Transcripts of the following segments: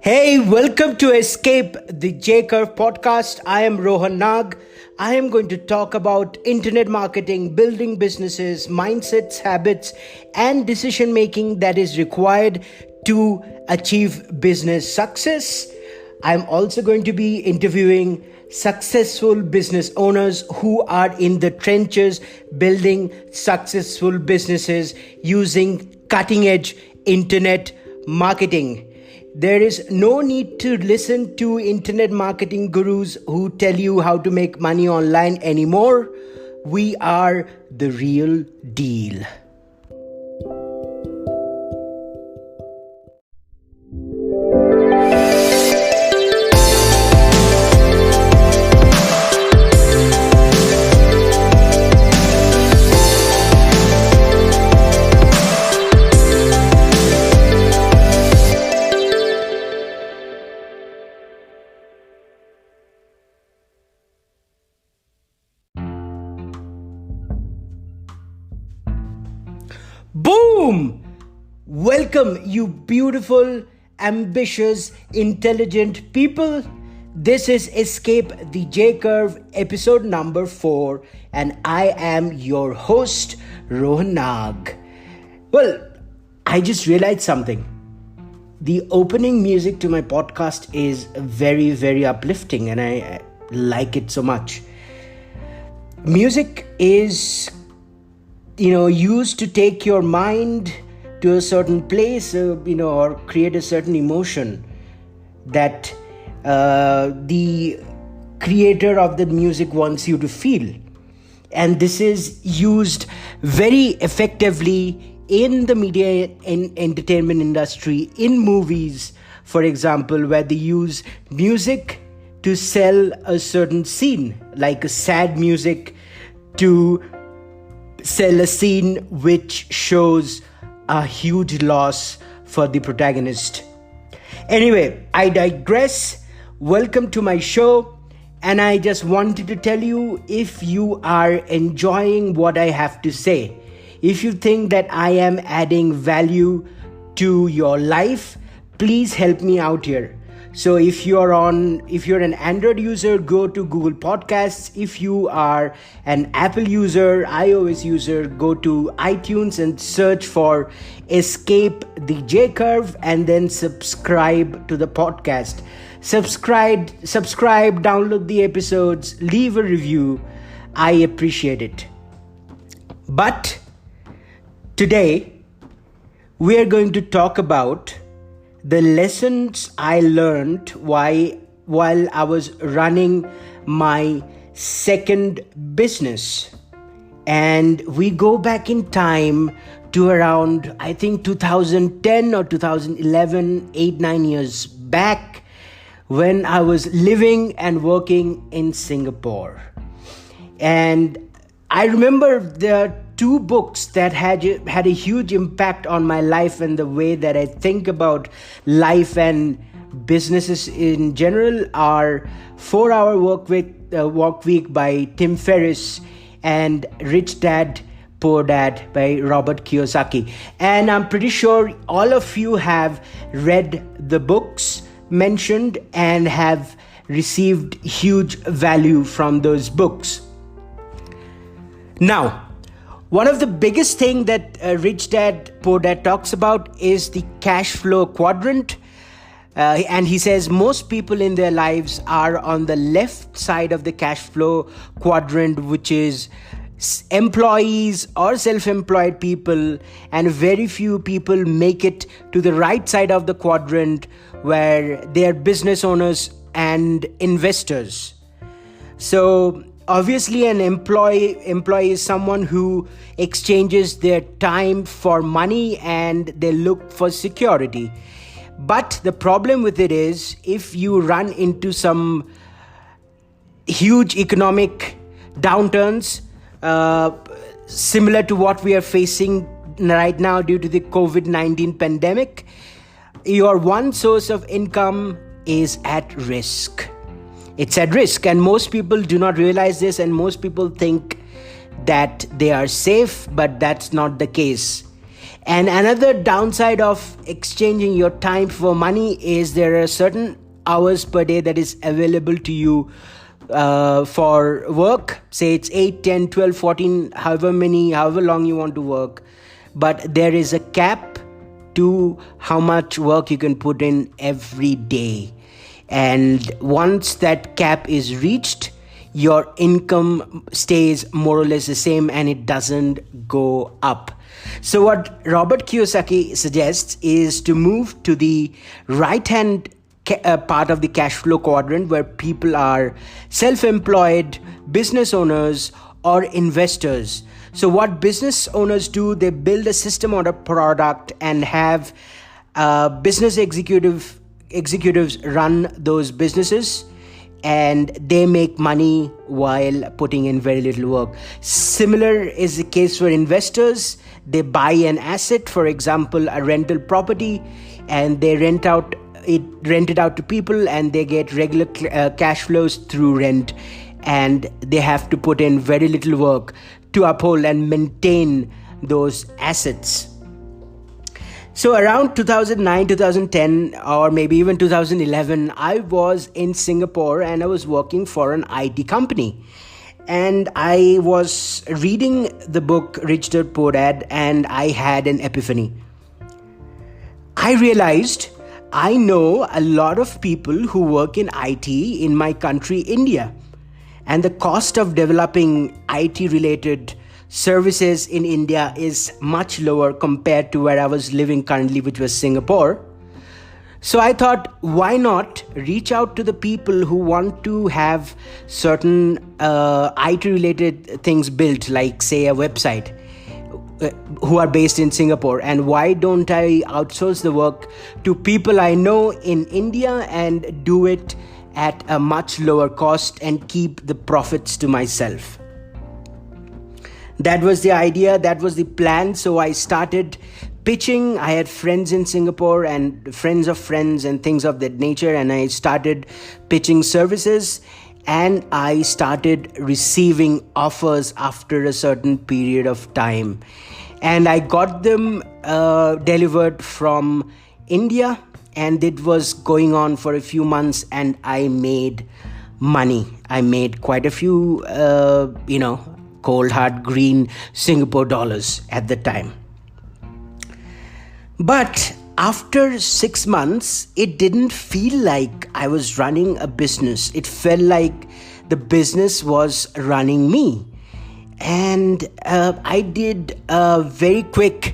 Hey, welcome to Escape the J Curve podcast. I am Rohan Nag. I am going to talk about internet marketing, building businesses, mindsets, habits, and decision making that is required to achieve business success. I'm also going to be interviewing successful business owners who are in the trenches building successful businesses using cutting edge internet marketing. There is no need to listen to internet marketing gurus who tell you how to make money online anymore. We are the real deal. Boom! Welcome, you beautiful, ambitious, intelligent people. This is Escape the J Curve, episode number 4, and I am your host, Rohan Nag. Well, I just realized something. The opening music to my podcast is very, very uplifting, and I like it so much. Music is used to take your mind to a certain place, or create a certain emotion that the creator of the music wants you to feel. And this is used very effectively in the media and entertainment industry, in movies, for example, where they use music to sell a certain scene, like a sad music to sell a scene which shows a huge loss for the protagonist. Anyway, I digress. Welcome to my show, and I just wanted to tell you, if you are enjoying what I have to say, if you think that I am adding value to your life, please help me out here. So if you're an Android user, go to Google Podcasts. If you are an Apple user, iOS user, go to iTunes and search for Escape the J Curve and then subscribe to the podcast. Subscribe, download the episodes, leave a review. I appreciate it. But today we are going to talk about the lessons I learned while I was running my second business. And we go back in time to around, I think 2010 or 2011, 8-9 years back, when I was living and working in Singapore. And I remember there are two books that had a huge impact on my life and the way that I think about life and businesses in general are 4-Hour Work Week by Tim Ferriss and Rich Dad, Poor Dad by Robert Kiyosaki. And I'm pretty sure all of you have read the books mentioned and have received huge value from those books. Now, one of the biggest things that Rich Dad, Poor Dad talks about is the cash flow quadrant. And he says most people in their lives are on the left side of the cash flow quadrant, which is employees or self-employed people, and very few people make it to the right side of the quadrant, where they are business owners and investors. So obviously, an employee is someone who exchanges their time for money and they look for security. But the problem with it is, if you run into some huge economic downturns, similar to what we are facing right now due to the COVID-19 pandemic, your one source of income is at risk. It's at risk, and most people do not realize this, and most people think that they are safe, but that's not the case. And another downside of exchanging your time for money is there are certain hours per day that is available to you for work. Say it's 8, 10, 12, 14, however long you want to work. But there is a cap to how much work you can put in every day. And once that cap is reached, your income stays more or less the same and it doesn't go up. So what Robert Kiyosaki suggests is to move to the right hand part of the cash flow quadrant, where people are self-employed, business owners, or investors. So what business owners do, they build a system or a product and have business executives run those businesses, and they make money while putting in very little work. Similar is the case for investors. They buy an asset, for example, a rental property, and they rent it out to people, and they get regular cash flows through rent, and they have to put in very little work to uphold and maintain those assets. So around 2009, 2010, or maybe even 2011, I was in Singapore and I was working for an IT company. And I was reading the book Rich Dad Poor Dad, and I had an epiphany. I realized I know a lot of people who work in IT in my country, India. And the cost of developing IT related services in India is much lower compared to where I was living currently, which was Singapore. So I thought, why not reach out to the people who want to have certain IT related things built, like say a website, who are based in Singapore, and why don't I outsource the work to people I know in India and do it at a much lower cost and keep the profits to myself. That was the idea, that was the plan. So I started pitching. I had friends in Singapore and friends of friends and things of that nature, and I started pitching services, and I started receiving offers after a certain period of time. And I got them delivered from India, and it was going on for a few months, and I made money. I made quite a few, cold hard green Singapore dollars at the time. But after 6 months, it didn't feel like I was running a business. It felt like the business was running me. And I did a very quick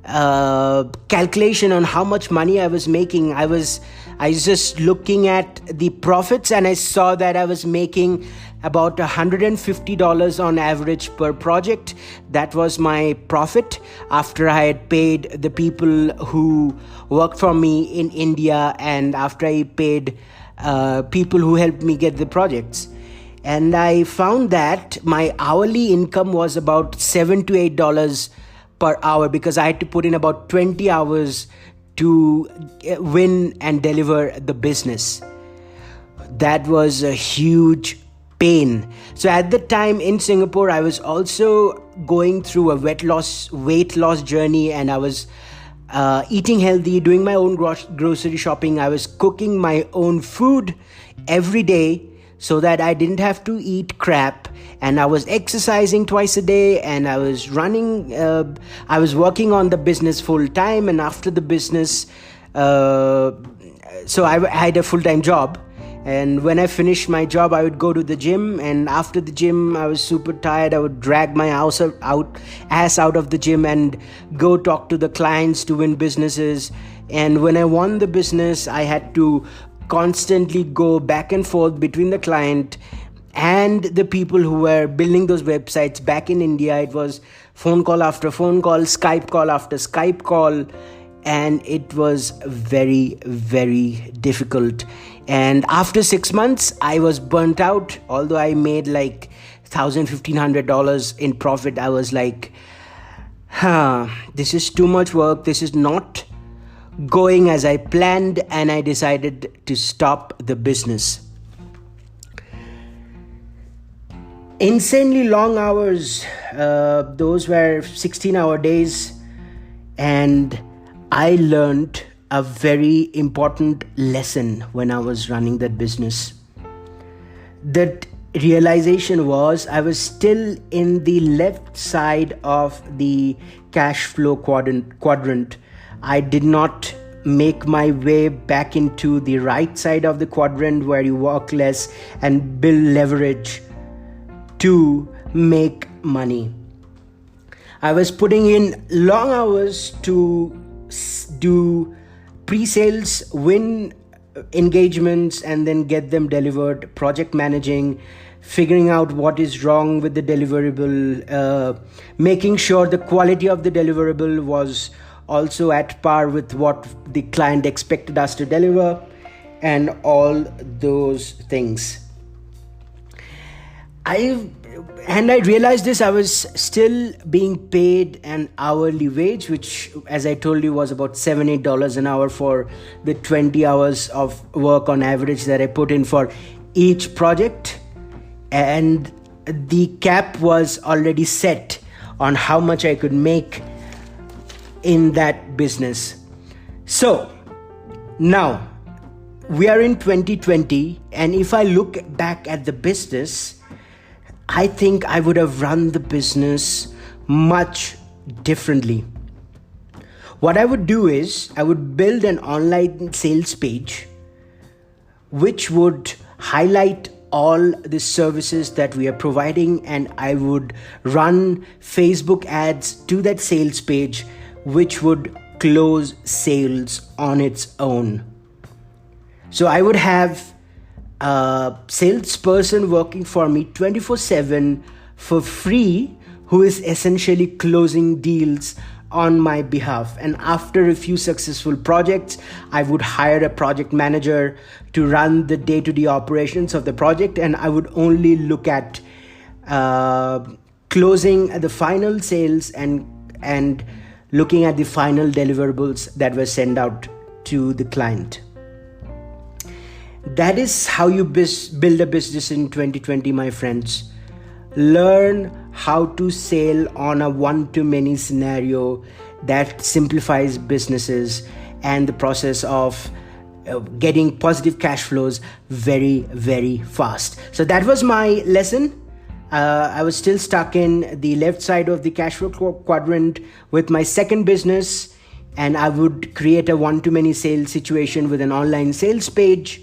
calculation on how much money I was making. I was just looking at the profits, and I saw that I was making about $150 on average per project. That was my profit after I had paid the people who worked for me in India, and after I paid people who helped me get the projects. And I found that my hourly income was about $7 to $8 per hour, because I had to put in about 20 hours to win and deliver the business. That was a huge pain. So at the time in Singapore, I was also going through a weight loss journey, and I was eating healthy, doing my own grocery shopping. I was cooking my own food every day so that I didn't have to eat crap, and I was exercising twice a day, and I was I was working on the business full time, and after the business, so I had a full-time job. And when I finished my job, I would go to the gym, and after the gym, I was super tired. I would drag my ass out of the gym and go talk to the clients to win businesses. And when I won the business, I had to constantly go back and forth between the client and the people who were building those websites back in India. It was phone call after phone call, Skype call after Skype call, and it was very, very difficult. And after 6 months, I was burnt out. Although I made like $1,000, $1,500 in profit, I was like, this is too much work. This is not going as I planned, and I decided to stop the business. Insanely long hours, those were 16-hour days, And I learned a very important lesson when I was running that business. That realization was I was still in the left side of the cash flow quadrant. I did not make my way back into the right side of the quadrant where you work less and build leverage to make money. I was putting in long hours to do pre-sales, win engagements, and then get them delivered, project managing, figuring out what is wrong with the deliverable, making sure the quality of the deliverable was also at par with what the client expected us to deliver, and all those things. I realized this. I was still being paid an hourly wage, which, as I told you, was about $7-8 an hour for the 20 hours of work on average that I put in for each project. And the cap was already set on how much I could make in that business. So now we are in 2020, and if I look back at the business, I think I would have run the business much differently. What I would do is I would build an online sales page which would highlight all the services that we are providing, and I would run Facebook ads to that sales page which would close sales on its own. So I would have a salesperson working for me 24/7 for free, who is essentially closing deals on my behalf. And after a few successful projects, I would hire a project manager to run the day-to-day operations of the project, and I would only look at closing the final sales and looking at the final deliverables that were sent out to the client. That is how you build a business in 2020, my friends. Learn how to sell on a one-to-many scenario that simplifies businesses and the process of getting positive cash flows very, very fast. So that was my lesson. I was still stuck in the left side of the cash flow quadrant with my second business, and I would create a one-to-many sales situation with an online sales page.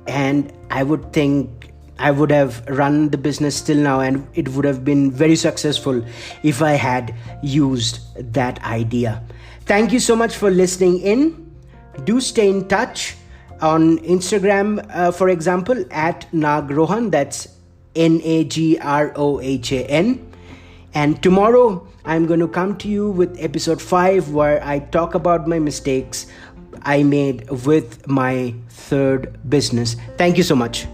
And I would think I would have run the business till now, and it would have been very successful if I had used that idea. Thank you so much for listening in. Do stay in touch on Instagram, for example, at Nagrohan. That's Nagrohan. And tomorrow I'm going to come to you with episode 5, where I talk about my mistakes I made with my third business. Thank you so much.